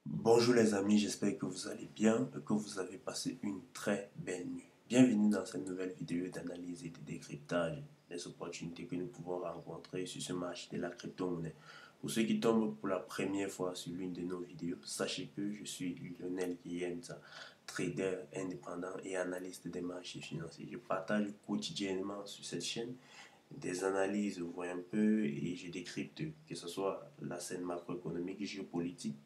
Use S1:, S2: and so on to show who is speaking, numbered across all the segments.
S1: Bonjour les amis, j'espère que vous allez bien et que vous avez passé une très belle nuit. Bienvenue dans cette nouvelle vidéo d'analyse et de décryptage des opportunités que nous pouvons rencontrer sur ce marché de la crypto-monnaie. Pour ceux qui tombent pour la première fois sur l'une de nos vidéos, sachez que je suis Lionel Guillemza, trader indépendant et analyste des marchés financiers. Je partage quotidiennement sur cette chaîne des analyses, voire un peu, et je décrypte que ce soit la scène macroéconomique, géopolitique,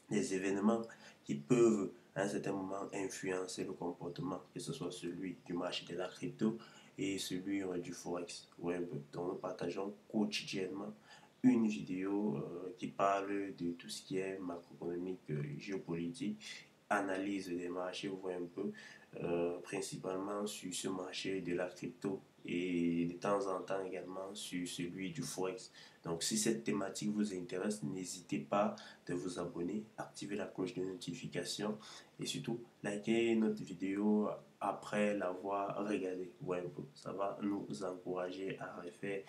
S1: des événements qui peuvent à un certain moment influencer le comportement, que ce soit celui du marché de la crypto et celui du forex web. Donc nous partageons quotidiennement une vidéo qui parle de tout ce qui est macroéconomique, géopolitique, analyse des marchés, on voit un peu, principalement sur ce marché de la crypto et de temps en temps également sur celui du forex. Donc si cette thématique vous intéresse, n'hésitez pas de vous abonner, activer la cloche de notification et surtout liker notre vidéo après l'avoir regardée. Ouais, ça va nous encourager à refaire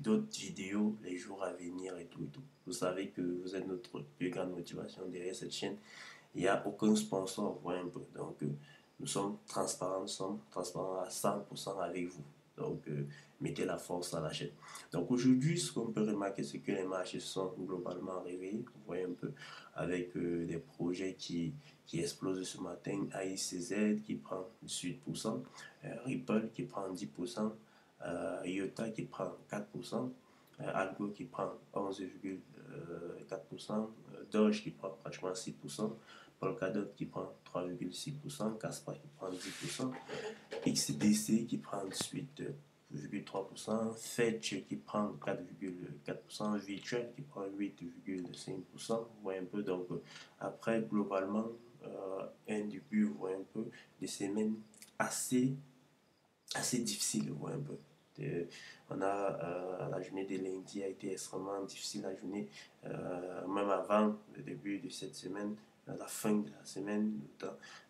S1: d'autres vidéos les jours à venir et tout et tout. Vous savez que vous êtes notre plus grande motivation derrière cette chaîne. Il n'y a aucun sponsor, ouais, un peu. Donc, nous sommes transparents à 100% avec vous. Donc, mettez la force à la chaîne. Donc, aujourd'hui, ce qu'on peut remarquer, c'est que les marchés sont globalement réveillés. Vous voyez un peu avec des projets qui explosent ce matin. AICZ qui prend 18%, Ripple qui prend 10%, IOTA qui prend 4%, Algo qui prend 11,4%, Doge qui prend pratiquement 6%, Polkadot qui prend 3,6%, Caspa qui prend 10%, XBC qui prend 18,3%, Fetch qui prend 4,4%, Virtual qui prend 8,5%. Vous voyez un peu, donc après, globalement, un début, vous voyez un peu, des semaines assez, assez difficiles, vous voyez un peu. On a la journée de lundi a été extrêmement difficile, la journée même avant le début de cette semaine, la fin de la semaine,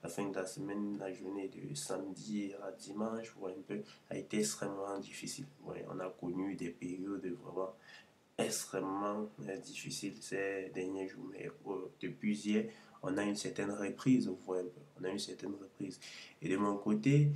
S1: la fin de la semaine, la journée de samedi à dimanche, ouais, un peu, a été extrêmement difficile. Ouais, on a connu des périodes vraiment extrêmement difficiles ces derniers jours, mais depuis hier, on a une certaine reprise, vous voyez un peu, on a une certaine reprise. Et de mon côté,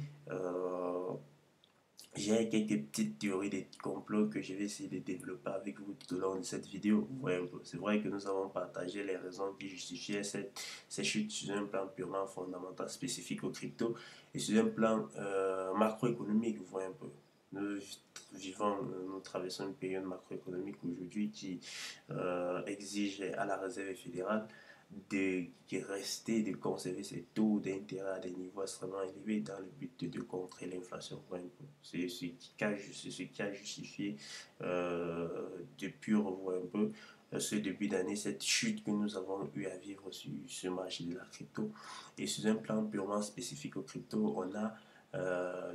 S1: j'ai quelques petites théories de complot que je vais essayer de développer avec vous tout au long de cette vidéo. Ouais, c'est vrai que nous avons partagé les raisons qui justifiaient cette chute sur un plan purement fondamental spécifique aux crypto et sur un plan macroéconomique. Vous voyez un peu. Nous nous traversons une période macroéconomique aujourd'hui qui exige à la Réserve fédérale de rester, de conserver ses taux d'intérêt à des niveaux extrêmement élevés dans le but de contrer l'inflation. C'est ce qui a justifié depuis, on voit un peu, ce début d'année, cette chute que nous avons eu à vivre sur ce marché de la crypto. Et sur un plan purement spécifique aux crypto, on a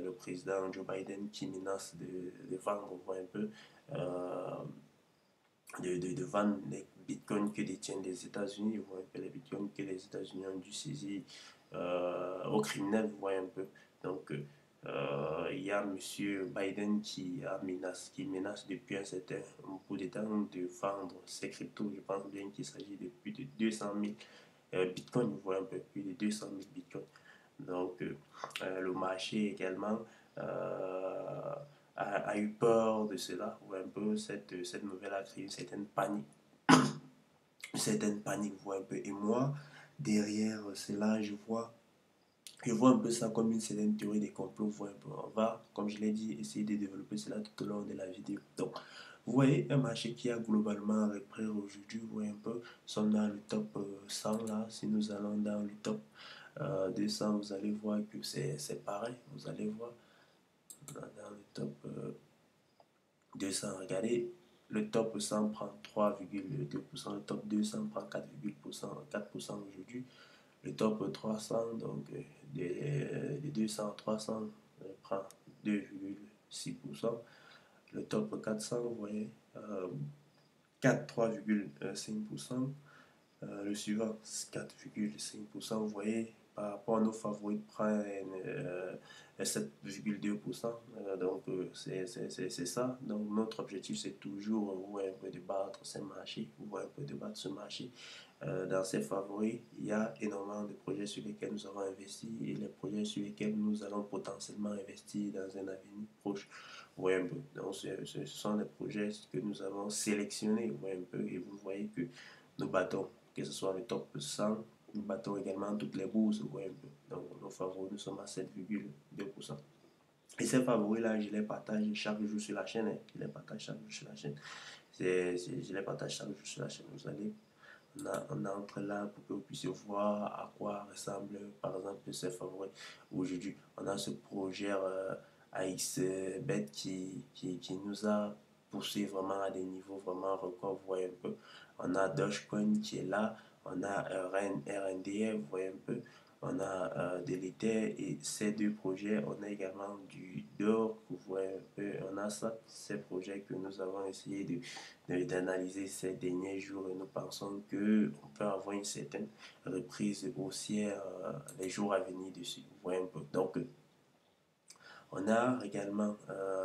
S1: le président Joe Biden qui menace de vendre, on voit un peu, de vendre les bitcoins que détiennent les États-Unis, vous voyez un peu les bitcoins que les États-Unis ont dû saisir aux criminels, vous voyez un peu. Donc, il y a M. Biden qui menace depuis un certain bout de temps de vendre ses cryptos. Je pense bien qu'il s'agit de plus de 200 000 bitcoins, vous voyez un peu, plus de 200 000 bitcoins. Donc, le marché également a eu peur de cela, ou un peu cette nouvelle a créé une certaine panique, vous voyez un peu. Et moi, derrière cela, je vois un peu ça comme une certaine théorie des complots. Vous voyez un peu. On va, comme je l'ai dit, essayer de développer cela tout au long de la vidéo. Donc, vous voyez un marché qui a globalement repris aujourd'hui, vous voyez un peu, sommes dans le top 100 là. Si nous allons dans le top 200, vous allez voir que c'est pareil. Vous allez voir dans le top 200, regardez, le top 100 prend 3,2%, le top 200 prend 4% aujourd'hui, le top 300, donc de 200 à 300, prend 2,6%, le top 400, vous voyez, 3,5%, le suivant 4,5%, vous voyez, par rapport à nos favoris prennent 7,2%. C'est ça. Donc notre objectif, c'est toujours un peu de battre ce marché, un peu de battre ce marché. Dans ces favoris, il y a énormément de projets sur lesquels nous avons investi et les projets sur lesquels nous allons potentiellement investir dans un avenir proche. Ouais, un peu. Donc, ce sont des projets que nous avons sélectionnés un peu et vous voyez que nous battons, que ce soit le top 100, nous battons également toutes les bourses. Ouais, un peu. Donc, nos favoris, nous sommes à 7,2%. Et ces favoris-là, je les partage chaque jour sur la chaîne. Hein. Je les partage chaque jour sur la chaîne. Je les partage chaque jour sur la chaîne. Vous allez on entre là pour que vous puissiez voir à quoi ressemble par exemple ces favoris. Aujourd'hui, on a ce projet AXBet qui nous a poussé vraiment à des niveaux vraiment records. Vous voyez un peu, on a Dogecoin qui est là, on a RNDF, vous voyez un peu, on a de l'Ether et ces deux projets, on a également du d'or, vous voyez un peu, on a ça, ces projets que nous avons essayé d'analyser ces derniers jours et nous pensons qu'on peut avoir une certaine reprise haussière les jours à venir dessus. Vous voyez un peu. Donc, on a également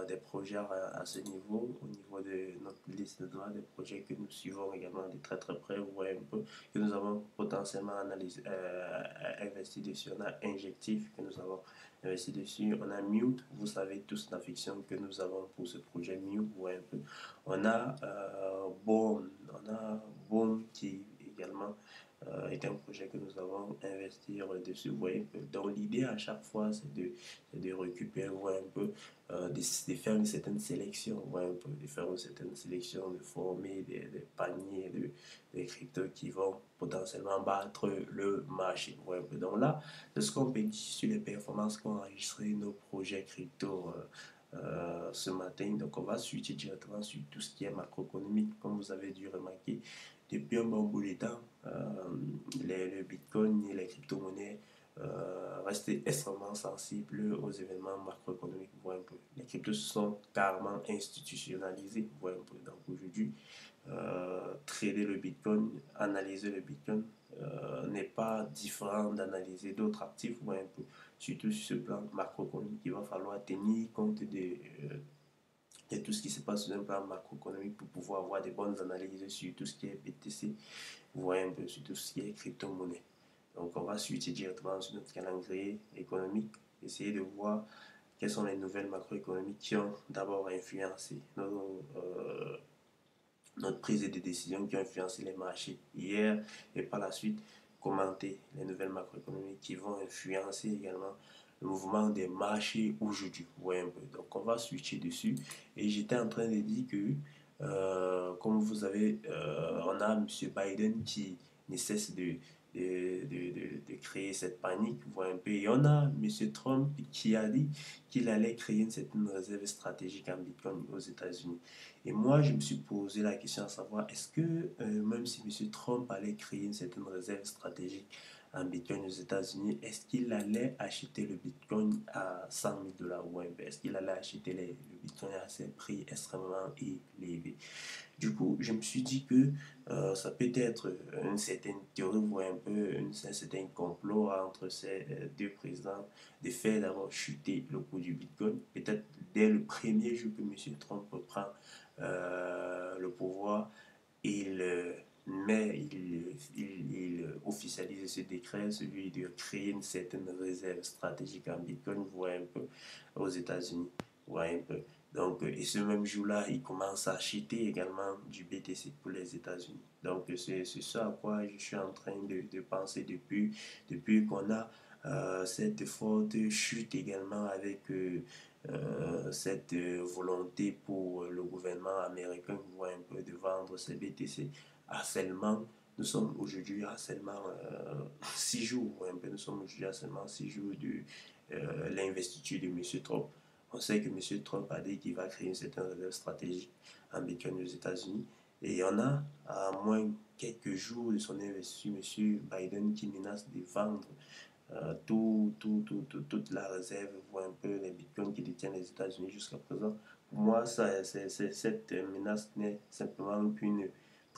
S1: des projets à ce niveau, au niveau de notre liste de droits, des projets que nous suivons également de très très près. Vous voyez un peu que nous avons potentiellement investi dessus. On a Injectif que nous avons investi dessus. On a Mute, vous savez tous l'affection que nous avons pour ce projet Mute. Vous voyez un peu. On a Boom qui également est un projet que nous avons investi dessus. Vous voyez, donc l'idée à chaque fois, c'est de récupérer un peu, de faire une certaine sélection, un peu, de faire une certaine sélection, de former des paniers de cryptos qui vont potentiellement battre le marché. Un peu. Donc là, de ce qu'on peut dire sur les performances qu'ont enregistré nos projets crypto ce matin. Donc, on va switcher directement sur tout ce qui est macroéconomique, comme vous avez dû remarquer. Depuis un bon bout de temps, le Bitcoin et les crypto-monnaies restent extrêmement sensibles aux événements macroéconomiques. Un peu. Les cryptos se sont carrément institutionnalisés. Un peu. Donc aujourd'hui, trader le Bitcoin, analyser le Bitcoin n'est pas différent d'analyser d'autres actifs. Un peu. Surtout sur ce plan macroéconomique, il va falloir tenir compte de tout ce qui se passe sur un plan macroéconomique pour pouvoir avoir des bonnes analyses sur tout ce qui est BTC, vous voyez un peu sur tout ce qui est crypto-monnaie. Donc on va switcher directement sur notre calendrier économique, essayer de voir quelles sont les nouvelles macroéconomiques qui ont d'abord influencé notre prise de décision, qui ont influencé les marchés hier et par la suite commenter les nouvelles macroéconomiques qui vont influencer également le mouvement des marchés aujourd'hui. Ouais, un peu. Donc on va switcher dessus. Et j'étais en train de dire que, comme vous avez, on a M. Biden qui ne cesse de créer cette panique, un peu. Et on a M. Trump qui a dit qu'il allait créer une certaine réserve stratégique en Bitcoin aux États-Unis. Et moi, je me suis posé la question à savoir, est-ce que même si M. Trump allait créer une certaine réserve stratégique en Bitcoin aux États-Unis, est-ce qu'il allait acheter le Bitcoin à 100 000 dollars ou est-ce qu'il allait acheter le Bitcoin à ces prix extrêmement élevés? Du coup, je me suis dit que ça peut être une certaine théorie, ou un peu un certain complot entre ces deux présidents, de faire d'abord chuter le coût du Bitcoin. Peut-être dès le premier jour que M. Trump prend le pouvoir, il il officialise ce décret, celui de créer une certaine réserve stratégique en Bitcoin, voire un peu aux États-Unis, voire un peu. Donc, et ce même jour-là, il commence à acheter également du BTC pour les États-Unis. Donc, c'est ce à quoi je suis en train de penser depuis qu'on a cette forte chute également avec cette volonté pour le gouvernement américain un peu de vendre ces BTC à seulement, nous sommes aujourd'hui à seulement 6 jours, un peu, nous sommes aujourd'hui à seulement 6 jours de l'investiture de M. Trump. On sait que M. Trump a dit qu'il va créer une certaine réserve stratégique en Bitcoin aux États-Unis. Et on a à moins quelques jours de son investiture, M. Biden qui menace de vendre toute la réserve, voire un peu les bitcoins qui détiennent les États-Unis jusqu'à présent. Pour moi, cette menace n'est simplement qu'une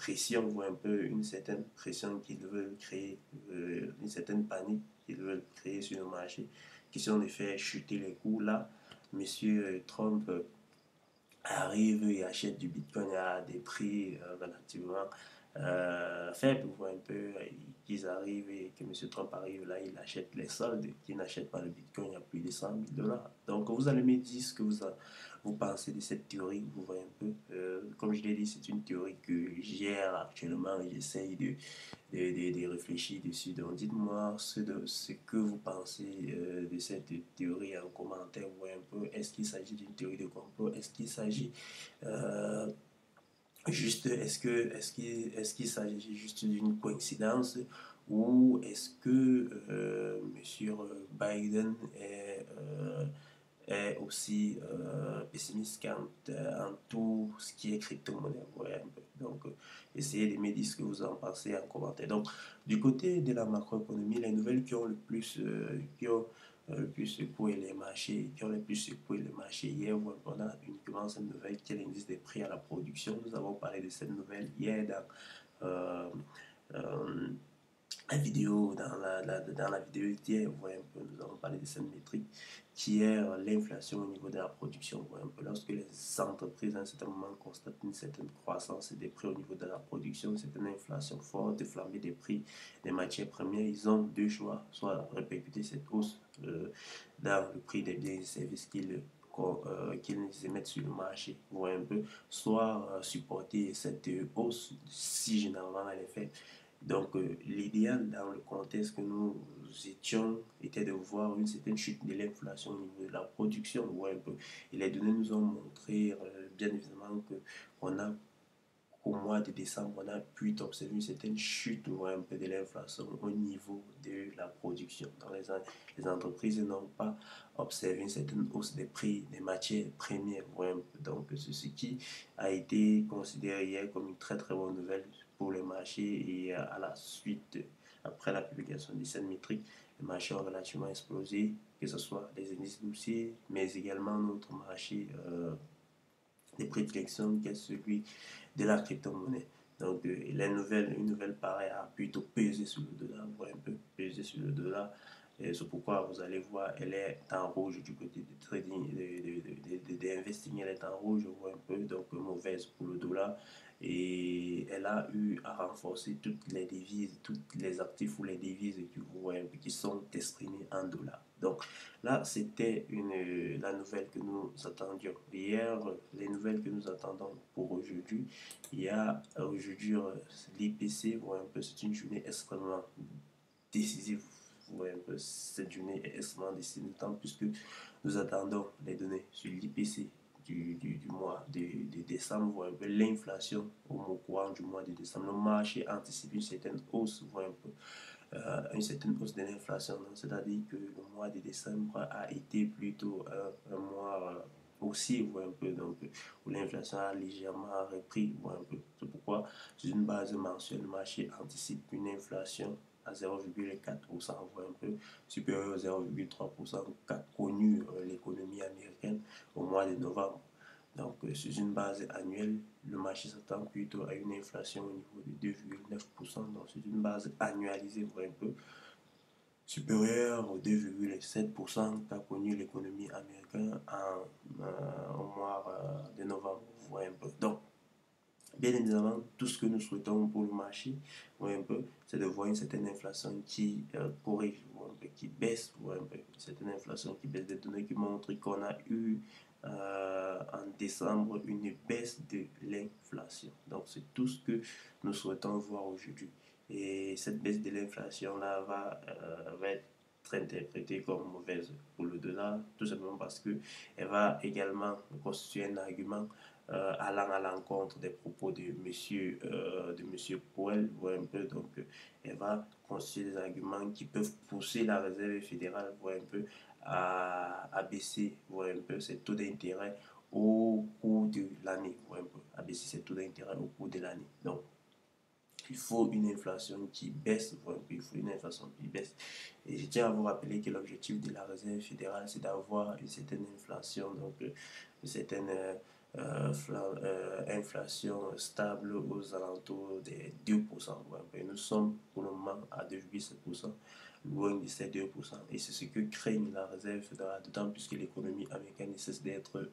S1: pression, voit un peu une certaine pression qu'ils veulent créer, une certaine panique qu'ils veulent créer sur le marché, question de faire chuter les coûts. Là, Monsieur Trump arrive et achète du Bitcoin à des prix relativement faibles, voire un peu qu'ils arrivent et que M. Trump arrive là, il achète les soldes, qu'il n'achète pas le Bitcoin à plus de 100 000 dollars. Donc vous allez me dire ce que vous pensez de cette théorie, vous voyez un peu. Comme je l'ai dit, c'est une théorie que j'gère actuellement et j'essaye de réfléchir dessus. Donc dites-moi ce que vous pensez de cette théorie en commentaire, ou un peu. Est-ce qu'il s'agit d'une théorie de complot? Est-ce qu'il s'agit euh, juste, est-ce qu'il s'agit juste d'une coïncidence? Ou est-ce que Monsieur Biden est aussi pessimiste quant en tout ce qui est crypto-monnaie. Ouais, donc, essayez de me dire ce que vous en pensez en commentaire. Donc, du côté de la macroéconomie, les nouvelles qui ont le plus, le plus secoué les marchés, qui ont le plus secoué les marchés hier, on a uniquement cette nouvelle qui est l'indice des prix à la production. Nous avons parlé de cette nouvelle hier dans euh, la vidéo, dans la vidéo d'hier, vous voyez un peu, nous avons parlé de cette métrique qui est l'inflation au niveau de la production. Vous voyez un peu, lorsque les entreprises à un certain moment constatent une certaine croissance des prix au niveau de la production, c'est une inflation forte, flambée des prix des matières premières, ils ont deux choix, soit répercuter cette hausse dans le prix des biens et services qu'ils émettent sur le marché, vous voyez un peu, soit supporter cette hausse si généralement elle est faite. Donc, l'idéal dans le contexte que nous étions était de voir une certaine chute de l'inflation au niveau de la production. Ouais, un peu. Et les données nous ont montré, bien évidemment, qu'on a au mois de décembre, on a pu observer une certaine chute, ouais, un peu de l'inflation au niveau de la production. Dans les entreprises n'ont pas observé une certaine hausse des prix des matières premières. Ouais, donc, c'est ce qui a été considéré hier comme une très très bonne nouvelle pour les marchés et à la suite, après la publication de cette métrique, les marchés ont relativement explosé, que ce soit les indices boursiers, mais également notre marché des prédictions qui est celui de la crypto-monnaie. Donc, une nouvelle pareille a plutôt pesé sur le dollar, un peu pesé sur le dollar. Et c'est pourquoi vous allez voir, elle est en rouge du côté du trading, d'investing, elle est en rouge, on voit un peu, donc mauvaise pour le dollar. Et elle a eu à renforcer toutes les devises, tous les actifs ou les devises que vous voyez, qui sont exprimés en dollars. Donc là, c'était la nouvelle que nous attendions. Hier, les nouvelles que nous attendons pour aujourd'hui, il y a aujourd'hui l'IPC, c'est une journée extrêmement décisive. Un peu, cette journée est extrêmement décisive, tant plus que nous attendons les données sur l'IPC du mois de décembre, un peu l'inflation au courant du mois de décembre. Le marché anticipe une certaine hausse, un peu une certaine hausse de l'inflation. C'est-à-dire que le mois de décembre a été plutôt un mois aussi, un peu, donc, où l'inflation a légèrement repris. Un peu. C'est pourquoi, sur une base mensuelle, le marché anticipe une inflation à 0,4%, un peu supérieur à 0,3% qu'a connu l'économie américaine au mois de novembre. Donc, sur une base annuelle, le marché s'attend plutôt à une inflation au niveau de 2,9%. Donc, sur une base annualisée, un peu supérieure aux 2,7% qu'a connu l'économie américaine au mois de novembre. Un peu. Donc, bien évidemment, tout ce que nous souhaitons pour le marché, un peu, c'est de voir une certaine inflation qui corrige, un peu, qui baisse, un peu, une certaine inflation qui baisse, des données qui montrent qu'on a eu en décembre une baisse de l'inflation. Donc, c'est tout ce que nous souhaitons voir aujourd'hui. Et cette baisse de l'inflation-là va être interprétée comme mauvaise pour le dollar, tout simplement parce qu'elle va également constituer un argument allant à l'encontre des propos de monsieur Powell, un peu, donc elle va constituer des arguments qui peuvent pousser la Réserve fédérale, un peu, à baisser, un peu, ses taux d'intérêt au cours de l'année, un peu, à baisser ses taux d'intérêt au cours de l'année. Donc, il faut une inflation qui baisse, il faut une inflation qui baisse. Et je tiens à vous rappeler que l'objectif de la Réserve fédérale, c'est d'avoir une certaine inflation, donc une certaine inflation stable aux alentours des 2%. Ouais, nous sommes pour le moment à 2,7%, loin de ces 2%. Et c'est ce que craigne la réserve fédérale, d'autant plus que l'économie américaine ne cesse d'être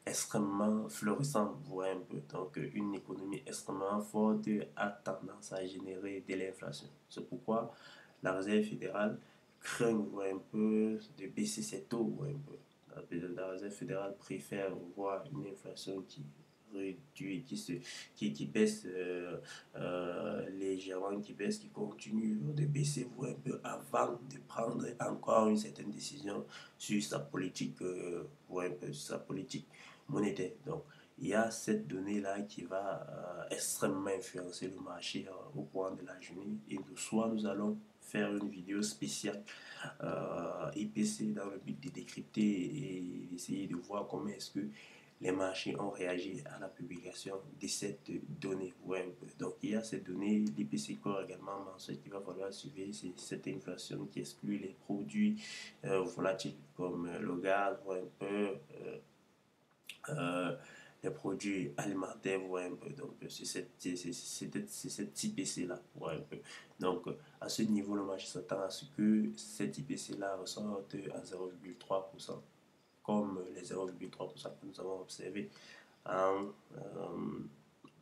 S1: extrêmement florissante, vous voyez un peu. Donc, une économie extrêmement forte a tendance à générer de l'inflation. C'est pourquoi la réserve fédérale craint, vous voyez un peu, de baisser ses taux, vous voyez un peu. La réserve fédérale préfère voir une inflation qui réduit, qui baisse légèrement, qui baisse, qui continue de baisser, vous voyez un peu, avant de prendre encore une certaine décision sur sa politique, vous voyez un peu, sur sa politique monétaire. Donc, il y a cette donnée-là qui va extrêmement influencer le marché au cours de la journée. Et de soit nous allons faire une vidéo spéciale IPC dans le but de décrypter et d'essayer de voir comment est-ce que les marchés ont réagi à la publication de cette donnée. Ouais, donc il y a cette donnée, l'IPC Core également mentionne qu'il va falloir suivre, c'est cette inflation qui exclut les produits volatiles comme le gaz, ouais, un peu, les produits alimentaires, ouais, un peu. Donc, c'est cette IPC-là, ouais, un peu. Donc, à ce niveau, le marché s'attend à ce que cette IPC-là ressorte à 0,3%, comme les 0,3% que nous avons observés en,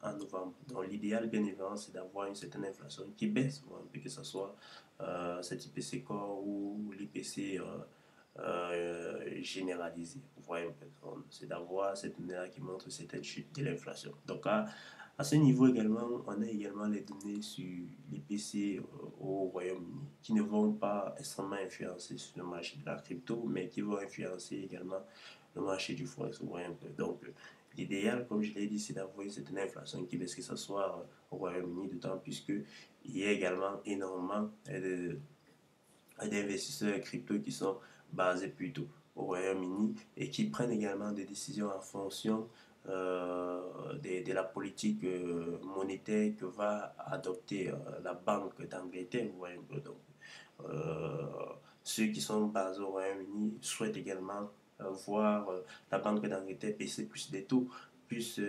S1: en novembre. Donc, l'idéal, bien évidemment, c'est d'avoir une certaine inflation qui baisse, ouais, un peu, que ce soit cet IPC Core ou l'IPC généralisé. Vous voyez un peu, c'est d'avoir cette donnée qui montre cette chute de l'inflation. Donc, à ce niveau également, on a également les données sur l'IPC au Royaume-Uni qui ne vont pas extrêmement influencer sur le marché de la crypto, mais qui vont influencer également le marché du forex. Vous voyez un peu. Donc, l'idéal, comme je l'ai dit, c'est d'avoir cette inflation qui baisse, que ce soit au Royaume-Uni, d'autant puisque il y a également énormément d'investisseurs crypto qui sont basés plutôt au Royaume-Uni et qui prennent également des décisions en fonction de la politique monétaire que va adopter la Banque d'Angleterre. Vous voyez un peu. Donc, euh, ceux qui sont basés au Royaume-Uni souhaitent également voir la Banque d'Angleterre baisser plus des taux, plus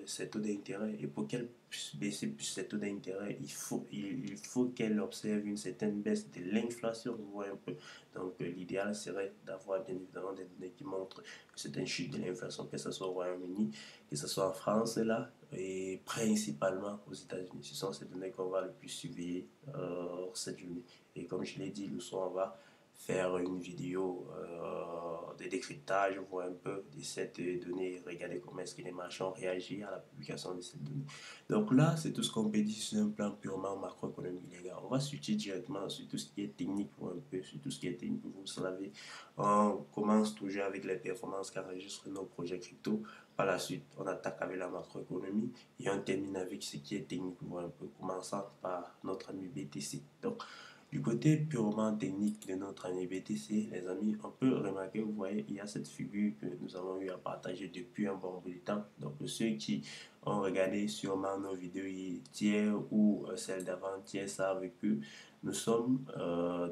S1: ses taux d'intérêt. Et pour qu'elle puisse baisser plus ses taux d'intérêt, il faut qu'elle observe une certaine baisse de l'inflation. Vous voyez un peu. Donc, l'idéal serait d'avoir bien évidemment des données qui montrent que c'est une chute de l'inflation, que ce soit au Royaume-Uni, que ce soit en France, là, et principalement aux États-Unis. Ce sont ces données qu'on va le plus surveiller cette journée. Et comme je l'ai dit, le soir, on va faire une vidéo de décryptage, voir un peu de cette donnée, regarder comment est-ce que les marchés ont réagi à la publication de cette donnée. Donc là, c'est tout ce qu'on peut dire sur un plan purement macroéconomique, les gars. On va switcher directement sur tout ce qui est technique, ou un peu sur tout ce qui est technique. Vous savez, on commence toujours avec les performances qu'enregistrent nos projets crypto. Par la suite, on attaque avec la macroéconomie et on termine avec ce qui est technique, un peu, commençant par notre ami BTC. Donc, du côté purement technique de notre année BTC, les amis, on peut remarquer, vous voyez, il y a cette figure que nous avons eu à partager depuis un bon bout de temps. Donc, ceux qui ont regardé sûrement nos vidéos hier ou celles d'avant-hier savent que nous sommes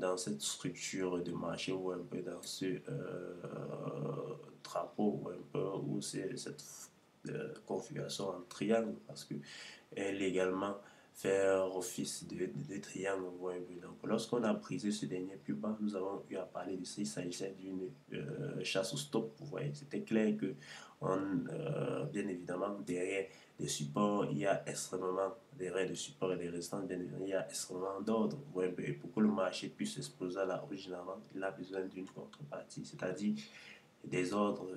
S1: dans cette structure de marché ou un peu dans ce drapeau ou un peu où c'est cette configuration en triangle parce que elle également faire office de triangle. Donc, lorsqu'on a brisé ce dernier plus bas, nous avons eu à parler de ça. Il s'agissait d'une chasse au stop. Vous voyez, c'était clair que, bien évidemment, derrière des supports, il y a extrêmement des raies de support et des résistances. Bien évidemment, il y a extrêmement d'ordre. Et pour que le marché puisse exploser là, originalement, il a besoin d'une contrepartie, c'est-à-dire des ordres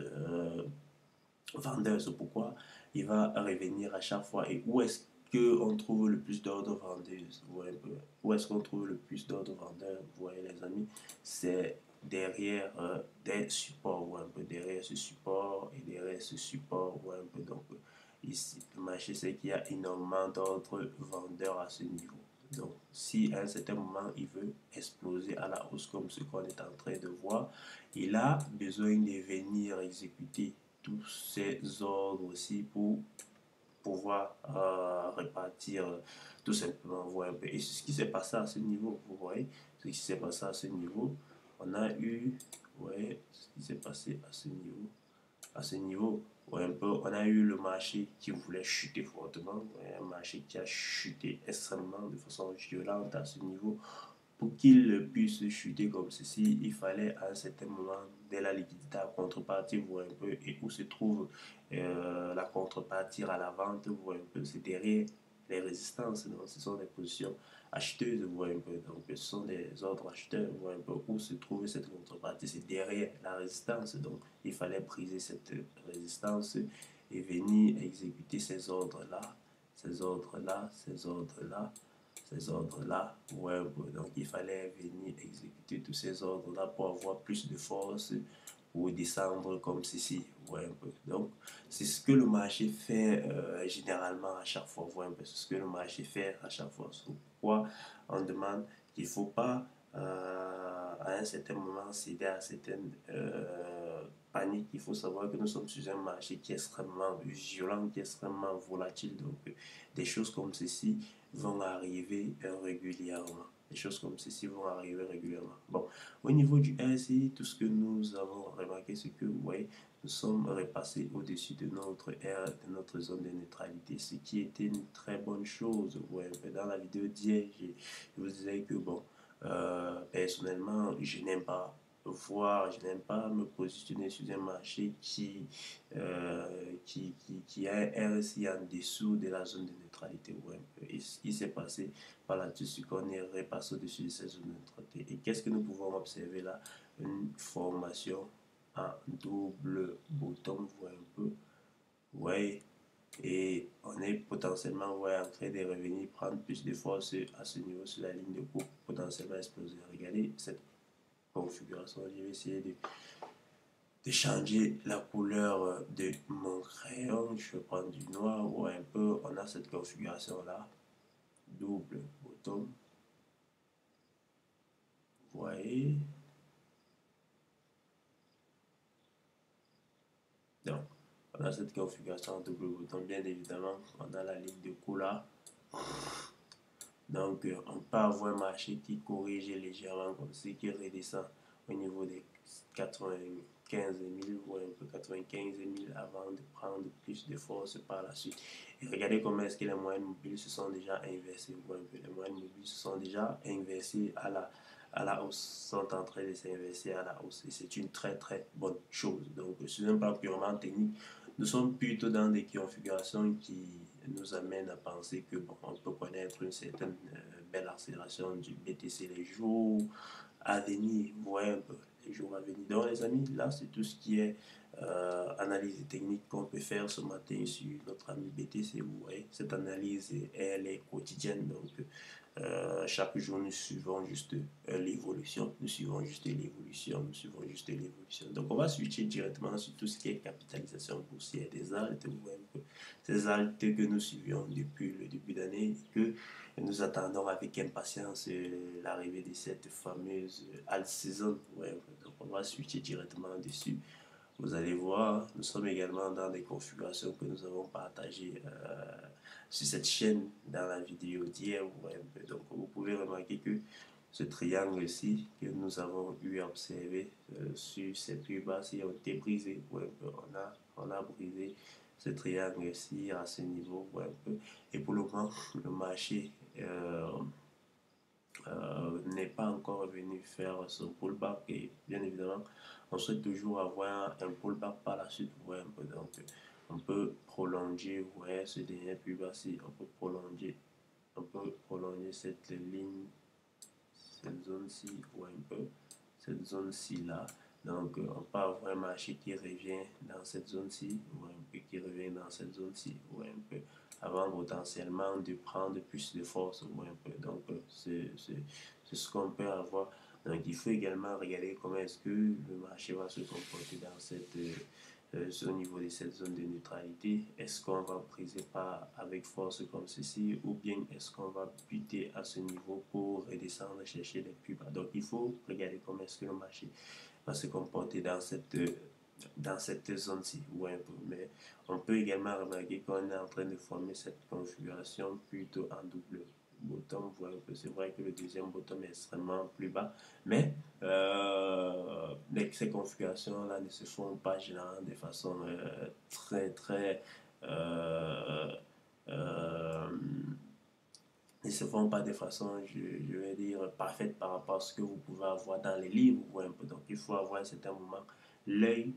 S1: vendeurs. C'est pourquoi il va revenir à chaque fois. Et où est-ce qu'on trouve le plus d'ordres vendeurs? Où est-ce qu'on trouve le plus d'ordres vendeurs? Vous voyez, les amis, c'est derrière des supports, ou un peu derrière ce support et derrière ce support, ou un peu. Donc, ici, le marché, c'est qu'il y a énormément d'ordres vendeurs à ce niveau. Donc, si à un certain moment, il veut exploser à la hausse comme ce qu'on est en train de voir, il a besoin de venir exécuter tous ces ordres aussi pour pouvoir répartir tout simplement. Vous voyez un peu. Et c'est ce qui s'est passé à ce niveau. Vous voyez ce qui s'est passé à ce niveau. On a eu, ouais, ce qui s'est passé à ce niveau. à ce niveau. Ouais, un peu, on a eu le marché qui voulait chuter fortement, ouais, un marché qui a chuté extrêmement de façon violente à ce niveau. Pour qu'il puisse chuter comme ceci, il fallait à un certain moment de la liquidité à contrepartie, voir un peu, et où se trouve la contrepartie à la vente, voir un peu, c'est derrière les résistances, donc ce sont des positions acheteuses, voir un peu, donc ce sont des ordres acheteurs, voir un peu où se trouve cette contrepartie, c'est derrière la résistance, donc il fallait briser cette résistance et venir exécuter ces ordres-là, ces ordres-là, ces ordres-là, ces ordres-là. Ouais, donc il fallait venir exécuter tous ces ordres-là pour avoir plus de force pour descendre comme ceci. Ouais, un peu. Donc c'est ce que le marché fait généralement à chaque fois. Ouais, un peu. C'est ce que le marché fait à chaque fois. C'est pourquoi on demande qu'il ne faut pas à un certain moment céder à certaines paniques. Il faut savoir que nous sommes sur un marché qui est extrêmement violent, qui est extrêmement volatile. Donc des choses comme ceci vont arriver régulièrement. Des choses comme ceci vont arriver régulièrement. Bon, au niveau du RSI, tout ce que nous avons remarqué, c'est que, vous voyez, nous sommes repassés au-dessus de notre aire, de notre zone de neutralité, ce qui était une très bonne chose. Ouais, dans la vidéo d'hier, je vous disais que, bon, personnellement, je n'aime pas je n'aime pas me positionner sur un marché qui a un RSI en dessous de la zone de neutralité. Ouais, et ce qui s'est passé par là-dessus, qu'on est repassé au-dessus de cette zone de neutralité. Et qu'est-ce que nous pouvons observer là? Une formation en double bouton, voyez un peu. Ouais, et on est potentiellement ouais, en train de revenir prendre plus de force à ce niveau sur la ligne de coupe, potentiellement exploser. Regardez cette configuration. Je vais essayer de changer la couleur de mon crayon. Je vais prendre du noir ou un peu. On a cette configuration là. Double bouton. Vous voyez. Donc, on a cette configuration en double bouton. Bien évidemment, on a la ligne de couleur. Donc, on peut avoir un marché qui corrige légèrement comme ce qui redescend au niveau des 95 000 ou un peu 95 000 avant de prendre plus de force par la suite. Et regardez comment est-ce que les moyennes mobiles se sont déjà inversées. Les moyennes mobiles se sont déjà inversées à la hausse, sont en train de s'inverser à la hausse. Et c'est une très très bonne chose. Donc, sur un plan purement technique, nous sommes plutôt dans des configurations qui nous amènent à penser que bon, on peut connaître une certaine belle accélération du BTC les jours à venir. Vous voyez un peu les jours à venir. Donc les amis, là c'est tout ce qui est analyse technique qu'on peut faire ce matin sur notre ami BTC. Vous voyez, cette analyse elle est quotidienne. Donc chaque jour nous suivons juste l'évolution, nous suivons juste l'évolution, nous suivons juste l'évolution. Donc on va switcher directement sur tout ce qui est capitalisation boursière des althes. Vous voyez un peu ces althes que nous suivions depuis le début d'année et que nous attendons avec impatience l'arrivée de cette fameuse alt season. Ouais, donc on va switcher directement dessus. Vous allez voir, nous sommes également dans des configurations que nous avons partagées sur cette chaîne dans la vidéo d'hier. Ouais, donc vous pouvez remarquer que ce triangle-ci que nous avons eu à observer sur ces plus bas, si ont été brisés. Ouais, on a brisé ce triangle-ci à ce niveau. Ouais, et pour le moment, le marché n'est pas encore venu faire son pullback et bien évidemment on souhaite toujours avoir un pullback par la suite. Ouais, un peu, donc on peut prolonger ouais, ce dernier plus bas si on peut prolonger cette ligne, cette zone-ci ou un peu cette zone-ci là. Donc on peut avoir un marché qui revient dans cette zone-ci ou un peu qui revient dans cette zone-ci ou un peu avant potentiellement de prendre plus de force ou un peu. Donc c'est ce qu'on peut avoir. Donc il faut également regarder comment est-ce que le marché va se comporter dans cette au niveau de cette zone de neutralité. Est-ce qu'on va briser pas avec force comme ceci ou bien est-ce qu'on va buter à ce niveau pour redescendre chercher les plus bas. Donc il faut regarder comment est-ce que le marché va se comporter dans cette zone-ci. Ouais, mais on peut également remarquer qu'on est en train de former cette configuration plutôt en double bottom, voit un peu, c'est vrai que le deuxième bottom est extrêmement plus bas, mais ces configurations-là ne se font pas généralement de façon très euh, euh, ne se font pas de façon, je vais dire, parfaite par rapport à ce que vous pouvez avoir dans les livres. Un peu. Donc, il faut avoir à un certain moment l'œil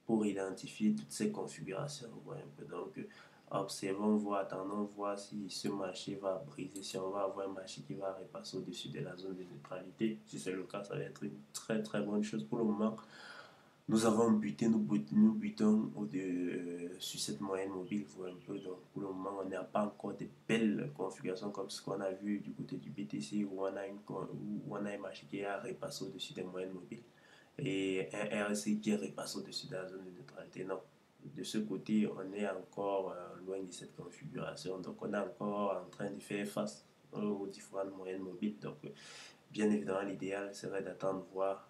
S1: pour identifier toutes ces configurations. Un peu. Donc, observons, voir, attendons, voir si ce marché va briser, si on va avoir un marché qui va repasser au-dessus de la zone de neutralité. Si c'est le cas, ça va être une très bonne chose pour le moment. Nous avons buté, nous butons sur cette moyenne mobile, un peu. Donc, pour le moment, on n'a pas encore de belles configurations comme ce qu'on a vu du côté du BTC où on a un marché qui a repassé au-dessus des moyennes mobiles et un RSI qui est repassé au-dessus de la zone de neutralité. Non. De ce côté, on est encore loin de cette configuration. Donc, on est encore en train de faire face aux différentes moyennes mobiles. Donc, bien évidemment, l'idéal serait d'attendre voir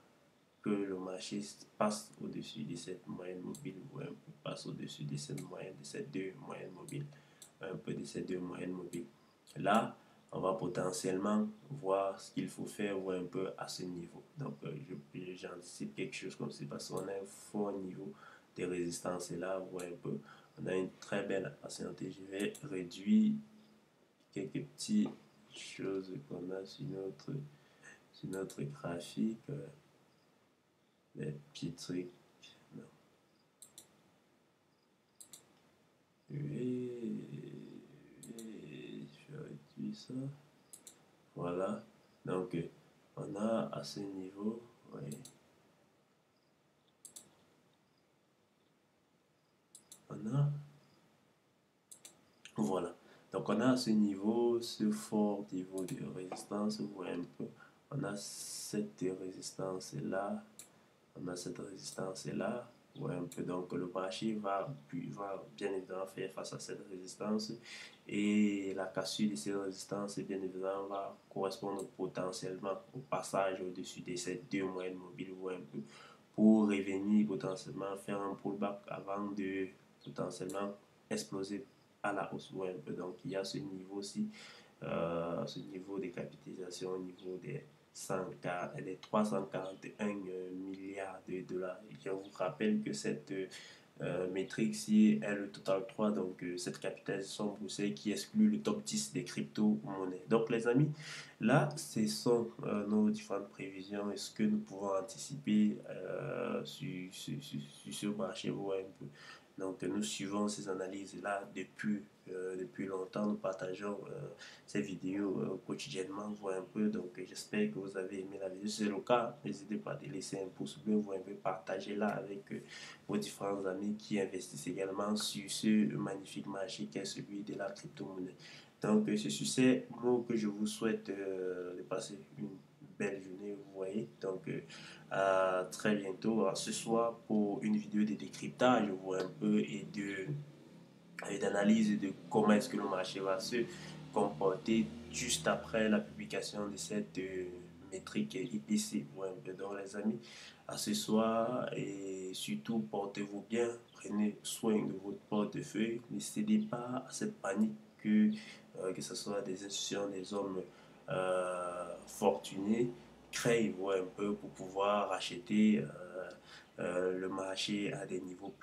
S1: que le marché passe au-dessus de cette moyenne mobile ou un peu passe au-dessus de cette moyenne, de ces deux moyennes mobiles, un peu de ces deux moyennes mobiles. Là, on va potentiellement voir ce qu'il faut faire ou un peu à ce niveau. Donc, j'anticipe quelque chose comme ça parce qu'on a un fort niveau de résistance et là, ou un peu, on a une très belle ancienneté. Je vais réduire quelques petites choses qu'on a sur notre graphique. Les petits trucs. Non. Je réduire ça. Voilà. Donc, on a à ce niveau, oui. On a, voilà. Donc, on a à ce niveau, ce fort niveau de résistance. Vous voyez un peu. On a cette résistance là. On a cette résistance là. Ouais, un peu. Donc le marché va bien évidemment faire face à cette résistance et la cassure de cette résistance bien évidemment va correspondre potentiellement au passage au-dessus de ces deux moyennes mobiles ou un peu pour revenir potentiellement faire un pullback avant de potentiellement exploser à la hausse ou un peu. Donc il y a ce niveau-ci, ce niveau de capitalisation au niveau des 341 milliards de dollars. Et je vous rappelle que cette métrique-ci est le total 3, donc cette capitalisation boursière qui exclut le top 10 des crypto-monnaies. Donc les amis, là, ce sont nos différentes prévisions et ce que nous pouvons anticiper sur ce marché un peu. Donc nous suivons ces analyses-là depuis longtemps. Nous partageons ces vidéos quotidiennement, voir un peu. Donc j'espère que vous avez aimé la vidéo. Si c'est le cas, n'hésitez pas à laisser un pouce bleu, voir un peu, partagez-la avec vos différents amis qui investissent également sur ce magnifique marché qui est celui de la crypto-monnaie. Donc c'est sur ces mots que je vous souhaite de passer une belle journée, vous voyez. Donc à très bientôt ce soir pour une vidéo de décryptage, voir un peu et d'analyse de comment est-ce que le marché va se comporter juste après la publication de cette métrique IPC. Ouais, donc les amis, à ce soir et surtout portez-vous bien, prenez soin de votre portefeuille, ne cédez pas à cette panique que ce soit des institutions, des hommes fortunés créent un peu pour pouvoir acheter le marché à des niveaux plus